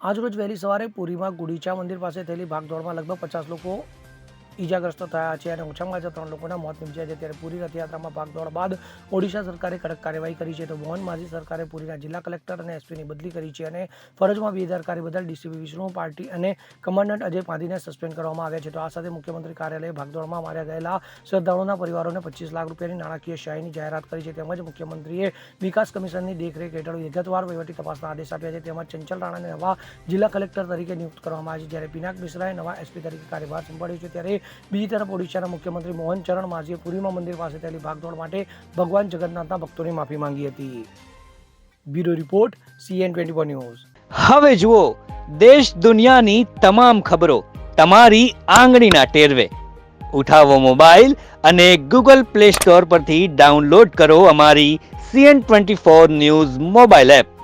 આજરોજ વહેલી સવારે પુરીમાં ગુડીચા મંદિર પાસે થયેલી ભાગદોડમાં લગભગ 50 લોકો ઈજાગ્રસ્ત થયા છે અને ઓછામાં ઓછા 3 લોકોના મોત નીપજ્યા છે। ત્યારે પુરી રથયાત્રામાં ભાગદોડ બાદ ઓડિશા સરકારે કડક કાર્યવાહી કરી છે। તો મોહન માઝી સરકારે પુરીના જિલ્લા કલેક્ટર અને એસપીની બદલી કરી છે અને ફરજમાં બેદરકારી બદલ ડીસીપી વિષ્ણુ પાર્ટી અને કમાન્ડન્ટ અજય પાંધીને સસ્પેન્ડ કરવામાં આવ્યા છે। તો આ સાથે મુખ્યમંત્રી કાર્યાલયે ભાગદોડમાં માર્યા ગયેલા શ્રદ્ધાળુઓના પરિવારોને 25 લાખ રૂપિયાની નાણાકીય સહાયની જાહેરાત કરી છે। તેમજ મુખ્યમંત્રીએ વિકાસ કમિશનની દેખરેખ હેઠળ વિગતવાર વહીવટી તપાસના આદેશ આપ્યા છે। તેમજ ચંચલ રાણાને નવા જિલ્લા કલેક્ટર તરીકે નિયુક્ત કરવામાં આવ્યા છે, જ્યારે પિનાક મિશ્રાએ નવા એસપી તરીકે કાર્યભાર સંભાળ્યો છે। ત્યારે બીજી તરફ ઓડિશાના મુખ્યમંત્રી મોહન ચરણ માઝીએ પુરીમાં મંદિર પાસે થયેલી ભાગદોડ માટે ભગવાન જગન્નાથના ભક્તોની માફી માંગી હતી। Bureau report CN24 news. હવે જુઓ દેશ દુનિયાની તમામ ખબરો તમારી આંગળીના ટેરવે। ઉઠાવો મોબાઈલ અને Google Play Store પરથી ડાઉનલોડ કરો અમારી CN24 ન્યૂઝ મોબાઈલ એપ।